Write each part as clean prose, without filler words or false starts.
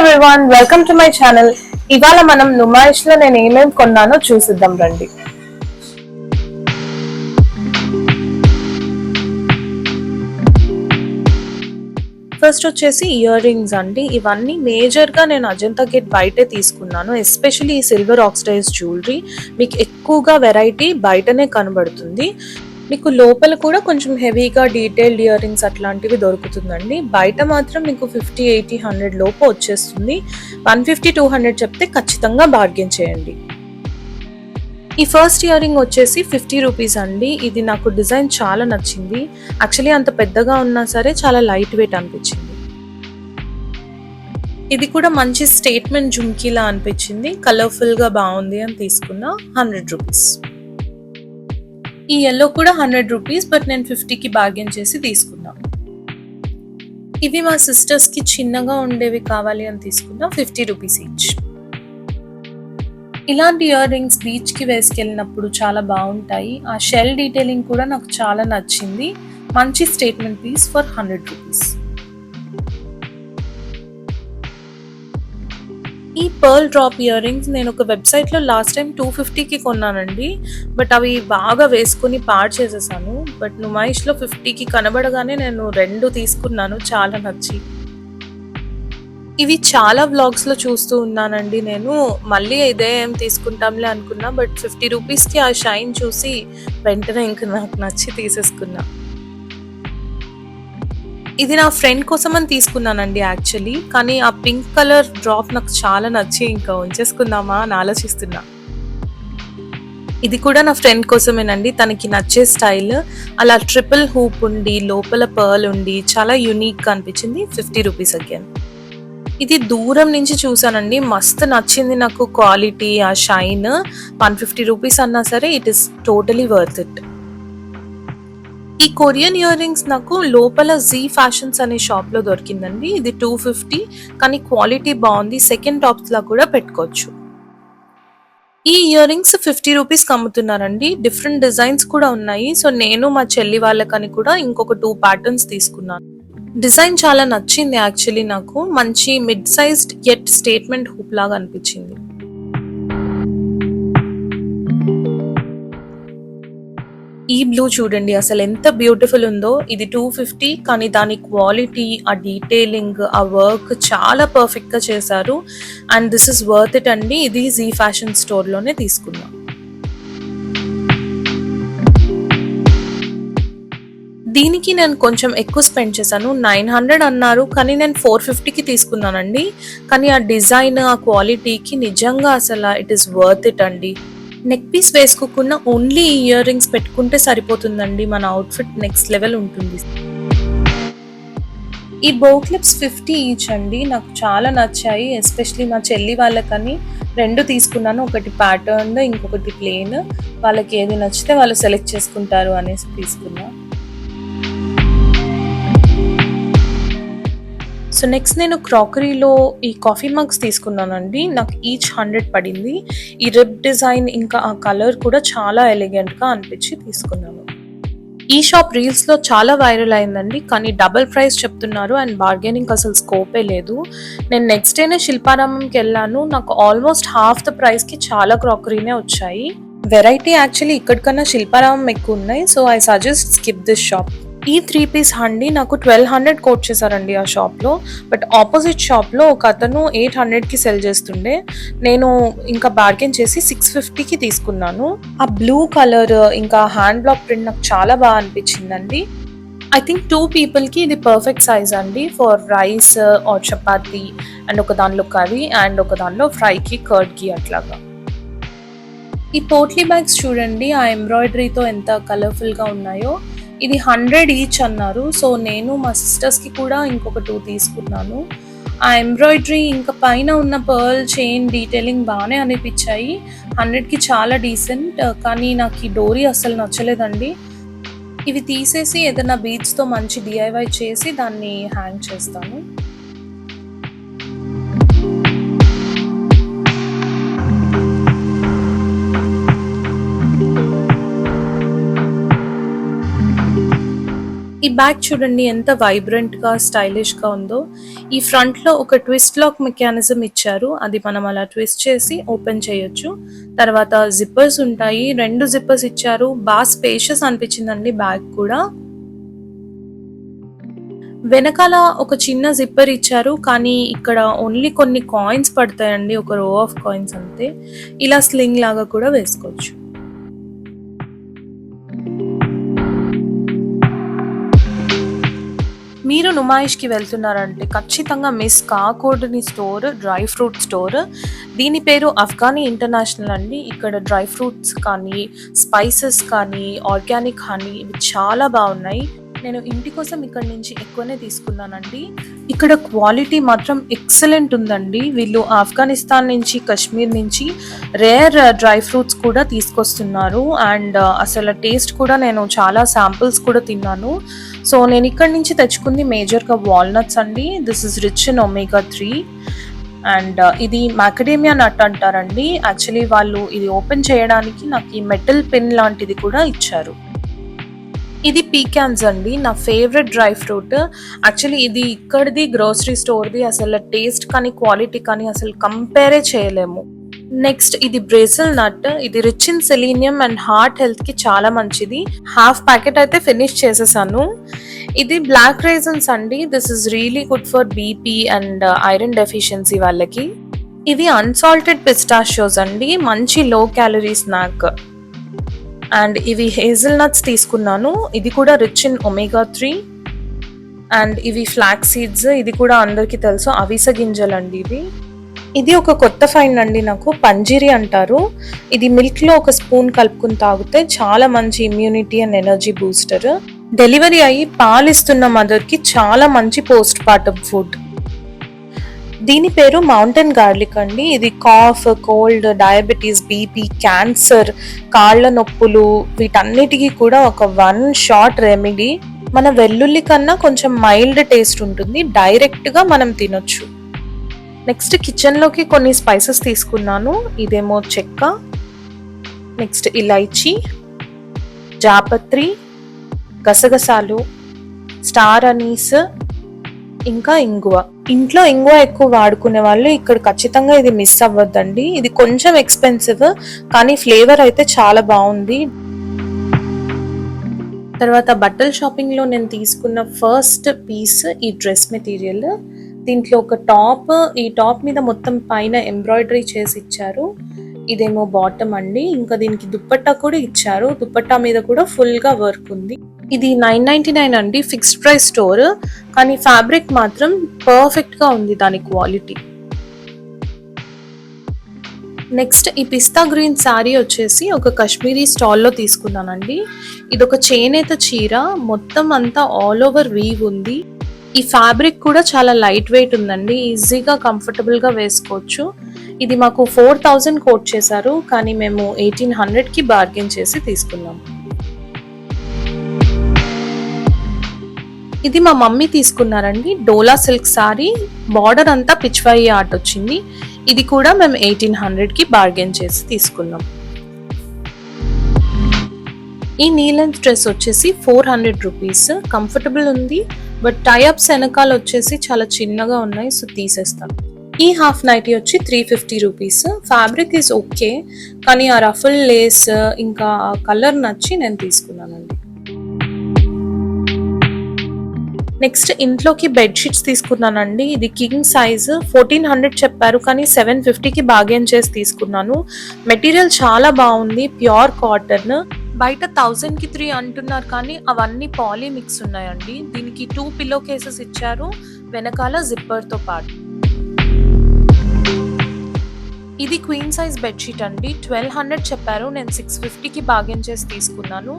Everyone, welcome to my channel. ఇవాళ మనం నుమాయిష్ లో నేను ఏమేమి కొన్నానో చూసిద్దాం రండి. ఫస్ట్ వచ్చేసి ఇయర్ రింగ్స్ అండి. ఇవన్నీ మేజర్ గా నేను అజంతా గేట్ బయటే తీసుకున్నాను. ఎస్పెషల్లీ ఈ సిల్వర్ ఆక్సిడైజ్ జ్యువెలరీ మీకు ఎక్కువగా వెరైటీ బయటనే కనబడుతుంది. మీకు లోపల కూడా కొంచెం హెవీగా డీటెయిల్డ్ ఇయర్ రింగ్స్ అట్లాంటివి దొరుకుతుందండి. బయట మాత్రం మీకు 50, 80, 100 లోపు వచ్చేస్తుంది. 150, 200 చెప్తే ఖచ్చితంగా బార్గెన్ చేయండి. ఈ ఫస్ట్ ఇయర్ రింగ్ వచ్చేసి 50 రూపీస్ అండి. ఇది నాకు డిజైన్ చాలా నచ్చింది. యాక్చువల్లీ అంత పెద్దగా ఉన్నా సరే చాలా లైట్ వెయిట్ అనిపించింది. ఇది కూడా మంచి స్టేట్మెంట్ జుమ్కీలా అనిపించింది. కలర్ఫుల్ గా బాగుంది అని తీసుకున్నా. 100 రూపీస్. ఈ ఎల్లో కూడా 100 రూపీస్, బట్ నేను 50కి బార్గెన్ చేసి తీసుకున్నా. ఇవి మా సిస్టర్స్ కి చిన్నగా ఉండేవి కావాలి అని తీసుకున్నా. 50 రూపీస్ ఈచ్. ఇలాంటి ఇయర్ రింగ్స్ బీచ్ కి వేసుకెళ్ళినప్పుడు చాలా బాగుంటాయి. ఆ షెల్ డీటెయిలింగ్ కూడా నాకు చాలా నచ్చింది. మంచి స్టేట్మెంట్ పీస్ ఫర్ 100 రూపీస్. ఈ పర్ల్ డ్రాప్ ఇయర్ రింగ్స్ నేను ఒక వెబ్సైట్ లో లాస్ట్ టైం 250కి కొన్నానండి. బట్ అవి బాగా వేసుకుని పాడు చేసేసాను. బట్ నుమాయిష్ లో 50కి కనబడగానే నేను 2 తీసుకున్నాను, చాలా నచ్చి. ఇవి చాలా వ్లాగ్స్ లో చూస్తూ ఉన్నానండి. నేను మళ్ళీ ఇదే ఏం తీసుకుంటాంలే అనుకున్నా, బట్ 50 రూపీస్ కి ఆ షైన్ చూసి వెంటనే ఇంక నాకు నచ్చి తీసేసుకున్నా. ఇది నా ఫ్రెండ్ కోసం అని తీసుకున్నానండి యాక్చువల్లీ. కానీ ఆ పింక్ కలర్ డ్రాప్ నాకు చాలా నచ్చి ఇంకా ఉంచేసుకుందామా అని ఆలోచిస్తున్నా. ఇది కూడా నా ఫ్రెండ్ కోసమేనండి. తనకి నచ్చే స్టైల్. అలా ట్రిపుల్ హూప్ ఉండి లోపల పర్ల్ ఉండి చాలా యూనిక్ గా అనిపించింది. 50 రూపీస్ అగైన్. ఇది దూరం నుంచి చూసానండి, మస్తు నచ్చింది నాకు. క్వాలిటీ, ఆ షైన్. 150 రూపీస్ అన్నా సరే it is totally worth it. ఈ కొరియన్ ఇయర్ రింగ్స్ నాకు లోపల జీ ఫ్యాషన్స్ అనే షాప్ లో దొరికిందండి. ఇది 250, కానీ క్వాలిటీ బాగుంది. సెకండ్ టాప్స్ లా కూడా పెట్టుకోవచ్చు. ఈ ఇయర్ రింగ్స్ 50 రూపీస్ అమ్ముతున్నారండి. డిఫరెంట్ డిజైన్స్ కూడా ఉన్నాయి. సో నేను మా చెల్లి వాళ్ళకని కూడా ఇంకొక 2 ప్యాటర్న్స్ తీసుకున్నాను. డిజైన్ చాలా నచ్చింది యాక్చువల్లీ నాకు. మంచి mid sized yet statement hoop లాగా అనిపించింది. ఈ బ్లూ చూడండి అసలు ఎంత బ్యూటిఫుల్ ఉందో. ఇది 250, కానీ దాని క్వాలిటీ, ఆ డీటెయిలింగ్, ఆ వర్క్ చాలా పర్ఫెక్ట్ గా చేశారు. And this is worth it అండి. ఇది జీ ఫ్యాషన్ స్టోర్ లోనే తీసుకున్నా. దీనికి నేను కొంచెం ఎక్కువ స్పెండ్ చేశాను. 900 అన్నారు, కానీ నేను 450కి తీసుకున్నానండి. కానీ ఆ డిజైన్, ఆ క్వాలిటీకి నిజంగా అసలు ఇట్ ఈస్ వర్త్ ఇట్ అండి. నెక్ పీస్ వేసుకోకుండా ఓన్లీ ఇయర్ రింగ్స్ పెట్టుకుంటే సరిపోతుందండి. మన అవుట్ఫిట్ నెక్స్ట్ లెవెల్ ఉంటుంది. ఈ బో క్లిప్స్ 50 ఈచ్ అండి. నాకు చాలా నచ్చాయి. ఎస్పెషలీ మా చెల్లి వాళ్ళకని 2 తీసుకున్నాను. ఒకటి ప్యాటర్న్, ఇంకొకటి ప్లెయిన్. వాళ్ళకి ఏది నచ్చితే వాళ్ళు సెలెక్ట్ చేసుకుంటారు అనేసి తీసుకున్నా. సో నెక్స్ట్ నేను క్రాకరీలో ఈ కాఫీ మగ్స్ తీసుకున్నానండి. నాకు ఈచ్ 100 పడింది. ఈ రిబ్ డిజైన్ ఇంకా ఆ కలర్ కూడా చాలా ఎలిగెంట్ గా అనిపించి తీసుకున్నాను. ఈ షాప్ రీల్స్ లో చాలా వైరల్ అయిందండి, కానీ డబుల్ ప్రైస్ చెప్తున్నారు అండ్ బార్గెనింగ్ అసలు స్కోపే లేదు. నేను నెక్స్ట్ డేనే శిల్పారామంకి వెళ్ళాను. నాకు ఆల్మోస్ట్ హాఫ్ ద ప్రైస్ కి చాలా క్రాకరీనే వచ్చాయి. వెరైటీ యాక్చువల్లీ ఇక్కడికన్నా శిల్పారామం ఎక్కువ ఉన్నాయి. So I suggest skip this shop. ఈ 3 పీస్ హండి నాకు 1200 కోట్ చేశారండి ఆ షాప్ లో. బట్ ఆపోజిట్ షాప్ లో ఒక అతను 800కి సెల్ చేస్తుండే. నేను ఇంకా బార్గెన్ చేసి 650కి తీసుకున్నాను. ఆ బ్లూ కలర్ ఇంకా హ్యాండ్ బ్లాక్ ప్రింట్ నాకు చాలా బాగా అనిపించిందండి. ఐ థింక్ 2 పీపుల్కి ఇది పర్ఫెక్ట్ సైజ్ అండి for rice or chapati. And ఒక దానిలో కర్రీ అండ్ ఒక దానిలో ఫ్రైకి, కర్డ్కి అట్లాగా. ఈ పోట్లీ బ్యాగ్స్ చూడండి, ఆ ఎంబ్రాయిడరీతో ఎంత కలర్ఫుల్గా ఉన్నాయో. ఇది 100 ఈచ్ అన్నారు. సో నేను మా సిస్టర్స్కి కూడా ఇంకొక 2 తీసుకున్నాను. ఆ ఎంబ్రాయిడరీ ఇంకా పైన ఉన్న పర్ల్ చైన్ డీటెయిలింగ్ బాగానే అనిపించాయి. 100కి చాలా డీసెంట్. కానీ నాకు ఈ డోరీ అస్సలు నచ్చలేదండి. ఇవి తీసేసి ఏదైనా బీడ్స్తో మంచి డిఐవై చేసి దాన్ని హ్యాంగ్ చేస్తాను. ఈ బ్యాగ్ చూడండి ఎంత వైబ్రెంట్ గా స్టైలిష్ గా ఉందో. ఈ ఫ్రంట్ లో ఒక ట్విస్ట్ లాక్ మెకానిజం ఇచ్చారు, అది మనం అలా ట్విస్ట్ చేసి ఓపెన్ చేయొచ్చు. తర్వాత జిప్పర్స్ ఉంటాయి, 2 జిప్పర్స్ ఇచ్చారు. బాగా స్పేషియస్ అనిపించిందండి బ్యాగ్ కూడా. వెనకాల ఒక చిన్న జిప్పర్ ఇచ్చారు, కానీ ఇక్కడ ఓన్లీ కొన్ని కాయిన్స్ పడతాయండి, ఒక రో ఆఫ్ కాయిన్స్ అంతే. ఇలా స్లింగ్ లాగా కూడా వేసుకోవచ్చు. మీరు నుమాయిష్కి వెళ్తున్నారంటే ఖచ్చితంగా మిస్ కాకూడని స్టోర్ డ్రై ఫ్రూట్ స్టోర్. దీని పేరు అఫ్ఘానీ ఇంటర్నేషనల్ అండి. ఇక్కడ డ్రై ఫ్రూట్స్ కానీ, స్పైసెస్ కానీ, ఆర్గానిక్ హనీ ఇవి చాలా బాగున్నాయి. నేను ఇంటి కోసం ఇక్కడ నుంచి ఎక్కువనే తీసుకున్నానండి. ఇక్కడ క్వాలిటీ మాత్రం ఎక్సలెంట్ ఉందండి. వీళ్ళు ఆఫ్ఘనిస్తాన్ నుంచి, కాశ్మీర్ నుంచి రేర్ డ్రై ఫ్రూట్స్ కూడా తీసుకొస్తున్నారు. అండ్ అసలు టేస్ట్ కూడా నేను చాలా శాంపిల్స్ కూడా తిన్నాను. సో నేను ఇక్కడ నుంచి తెచ్చుకుంది మేజర్గా వాల్నట్స్ అండి. This is rich in omega 3. And ఇది మ్యాకడేమియా నట్ అంటారండి. యాక్చువల్లీ వాళ్ళు ఇది ఓపెన్ చేయడానికి నాకు ఈ మెటల్ పిన్ లాంటిది కూడా ఇచ్చారు. ఇది పీకాన్స్ అండి, నా ఫేవరెట్ డ్రై ఫ్రూట్. యాక్చువల్లీ ఇది ఇక్కడిది గ్రోసరీ స్టోర్ది అసలు టేస్ట్ కానీ క్వాలిటీ కానీ అసలు కంపేరే చేయలేము. నెక్స్ట్ ఇది బ్రెజిల్ నట్. ఇది rich in selenium and heart health కి చాలా మంచిది. హాఫ్ ప్యాకెట్ అయితే ఫినిష్ చేసేసాను. ఇది బ్లాక్ రైజన్స్ అండి. This is really good for BP and iron deficiency వాళ్ళకి. ఇవి అన్సాల్టెడ్ పిస్టాషియోస్ అండి, మంచి లో క్యాలరీ స్నాక్. అండ్ ఇవి హేజల్ నట్స్ తీసుకున్నాను, ఇది కూడా రిచ్ ఇన్ ఒమేగా 3. అండ్ ఇవి ఫ్లాక్స్ సీడ్స్, ఇది కూడా అందరికీ తెలుసు, అవిస గింజలు అండి ఇవి. ఇది ఒక కొత్త ఫైండ్ అండి నాకు, పంజీరి అంటారు. ఇది మిల్క్ లో ఒక స్పూన్ కలుపుకుని తాగితే చాలా మంచి immunity and energy booster. Delivery అయ్యి పాలిస్తున్న మదర్ కి చాలా మంచి పోస్ట్ పార్టమ్ ఫుడ్. దీని పేరు మౌంటైన్ గార్లిక్ అండి. ఇది cough, cold, diabetes, BP, cancer, కాళ్ళ నొప్పులు వీటన్నిటికీ కూడా ఒక 1 షాట్ రెమెడీ. మన వెల్లుల్లి కన్నా కొంచెం మైల్డ్ టేస్ట్ ఉంటుంది, డైరెక్ట్ గా మనం తినొచ్చు. నెక్స్ట్ కిచెన్ లోకి కొన్ని స్పైసెస్ తీసుకున్నాను. ఇదేమో చెక్క, నెక్స్ట్ ఇలైచి, జాపత్రి, గసగసాలు, స్టార్ అనీస్, ఇంకా ఇంగువ. ఇంట్లో ఇంగువ ఎక్కువ వాడుకునే వాళ్ళు ఇక్కడ ఖచ్చితంగా ఇది మిస్ అవ్వద్దండి. ఇది కొంచెం ఎక్స్పెన్సివ్ కానీ ఫ్లేవర్ అయితే చాలా బాగుంది. తర్వాత బట్టల షాపింగ్ లో నేను తీసుకున్న ఫస్ట్ పీస్ ఈ డ్రెస్ మెటీరియల్. దీంట్లో ఒక టాప్, ఈ టాప్ మీద మొత్తం పైన ఎంబ్రాయిడరీ చేసి ఇచ్చారు. ఇదేమో బాటమ్ అండి. ఇంకా దీనికి దుప్పట్టా కూడా ఇచ్చారు, దుప్పట్టా మీద కూడా ఫుల్ గా వర్క్ ఉంది. ఇది 999 అండి, ఫిక్స్డ్ ప్రైస్ స్టోర్, కానీ ఫ్యాబ్రిక్ మాత్రం పర్ఫెక్ట్ గా ఉంది దాని క్వాలిటీ. నెక్స్ట్ ఈ పిస్తా గ్రీన్ శారీ వచ్చేసి ఒక కాశ్మీరీ స్టాల్లో తీసుకున్నానండి. ఇది ఒక చేనేత చీర, మొత్తం అంతా ఆల్ ఓవర్ వీవ్ ఉంది. ఈ ఫ్యాబ్రిక్ కూడా చాలా లైట్ వెయిట్ ఉందండి, ఈజీగా కంఫర్టబుల్ గా వేసుకోవచ్చు. ఇది మాకు 4000 కోట్ చేశారు, కానీ మేము 1800 కి బార్గెన్ చేసి తీసుకున్నాం. ఇది మా మమ్మీ తీసుకున్నారండి, డోలా సిల్క్ సారీ, బార్డర్ అంతా పిచ్వాయి ఆర్ట్ వచ్చింది. ఇది కూడా మేము 1800 కి బార్గెన్ చేసి తీసుకున్నాం. ఈ నీ లెంత్ డ్రెస్ వచ్చేసి 400 రూపీస్, కంఫర్టబుల్ ఉంది. బట్ టైఅప్స్ వెనకాల వచ్చేసి చాలా చిన్నగా ఉన్నాయి, సో తీసేస్తాం. ఈ హాఫ్ నైటీ వచ్చి 350 రూపీస్. ఫ్యాబ్రిక్ ఈజ్ ఓకే, కానీ ఆ రఫుల్ లేస్ ఇంకా కలర్ నచ్చి నేను తీసుకున్నానండి. నెక్స్ట్ ఇంట్లోకి బెడ్షీట్స్ తీసుకున్నానండి. ఇది కింగ్ సైజ్, 1400 చెప్పారు, కానీ 750కి బార్గెన్ చేసి తీసుకున్నాను. మెటీరియల్ చాలా బాగుంది, ప్యూర్ కాటన్. బయట 1000కి 3 అంటున్నారు, కానీ అవన్నీ పాలీ మిక్స్ ఉన్నాయండి. దీనికి 2 పిల్లో కేసెస్ ఇచ్చారు, వెనకాల జిప్పర్ తో పాటు. ఇది క్వీన్ సైజ్ బెడ్షీట్ అండి, 1200 చెప్పారు, నేను 650కి బార్గెన్ చేసి తీసుకున్నాను.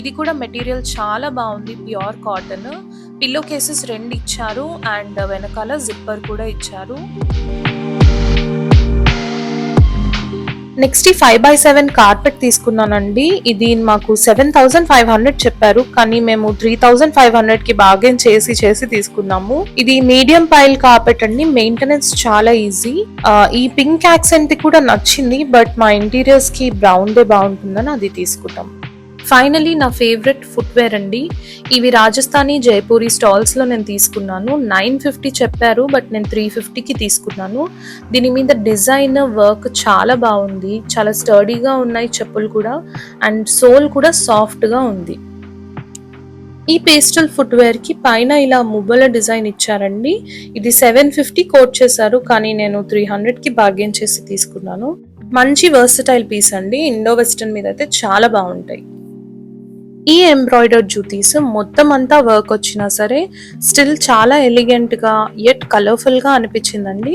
ఇది కూడా మెటీరియల్ చాలా బాగుంది, ప్యూర్ కాటన్. పిల్లో కేసెస్ 2 ఇచ్చారు అండ్ వెనకాల జిప్పర్ కూడా ఇచ్చారు. నెక్స్ట్ ఈ 5x7 కార్పెట్ తీసుకున్నానండి. ఇది మాకు 7500 చెప్పారు, కానీ మేము 3500కి బార్గెన్ చేసి తీసుకున్నాము. ఇది మీడియం పైల్ కార్పెట్ అండి, మెయింటెనెన్స్ చాలా ఈజీ. ఈ పింక్ యాక్సెంట్ కూడా నచ్చింది, బట్ మా ఇంటీరియర్స్ కి బ్రౌన్ డే బాగుంటుందని అది తీసుకుంటాం. ఫైనలీ నా ఫేవరెట్ ఫుట్వేర్ అండి. ఇవి రాజస్థానీ జైపూరి స్టాల్స్లో నేను తీసుకున్నాను. 950 చెప్పారు, బట్ నేను 350కి తీసుకున్నాను. దీని మీద డిజైన్ వర్క్ చాలా బాగుంది, చాలా స్టర్డీగా ఉన్నాయి చెప్పులు కూడా, అండ్ సోల్ కూడా సాఫ్ట్గా ఉంది. ఈ పేస్టల్ ఫుట్వేర్కి పైన ఇలా మువ్వల డిజైన్ ఇచ్చారండి. ఇది 750 కోట్ చేశారు, కానీ నేను 300కి బార్గెన్ చేసి తీసుకున్నాను. మంచి వర్సటైల్ పీస్ అండి. ఇండో వెస్టర్న్ మీద అయితే చాలా బాగుంటాయి. ఈ ఎంబ్రాయిడర్డ్ జూతీస్ మొత్తం అంతా వర్క్ వచ్చినా సరే స్టిల్ చాలా ఎలిగెంట్గా యట్ కలర్ఫుల్గా అనిపించిందండి.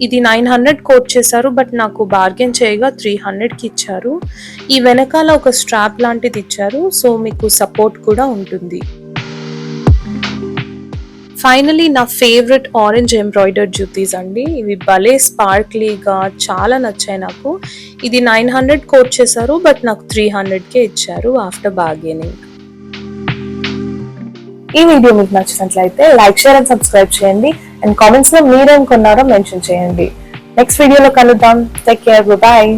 ఇది 900 కోట్ చేశారు, బట్ నాకు బార్గెన్ చేయగా 300కి ఇచ్చారు. ఈ వెనకాల ఒక స్ట్రాప్ లాంటిది ఇచ్చారు, సో మీకు సపోర్ట్ కూడా ఉంటుంది. ఫైనలీ నా ఫేవరెట్ ఆరెంజ్ ఎంబ్రాయిడర్డ్ జూతీస్ అండి. ఇవి భలే స్పార్క్లీగా చాలా నచ్చాయి నాకు. ఇది 900 కోట్ చేశారు, బట్ నాకు 300కే ఇచ్చారు ఆఫ్టర్ బార్గెనింగ్. ఈ వీడియో మీకు నచ్చినట్లయితే లైక్, షేర్ అండ్ సబ్స్క్రైబ్ చేయండి. అండ్ కామెంట్స్ లో మీరేం కొన్నారో మెన్షన్ చేయండి. నెక్స్ట్ వీడియోలో కలుద్దాం. Take care, bye.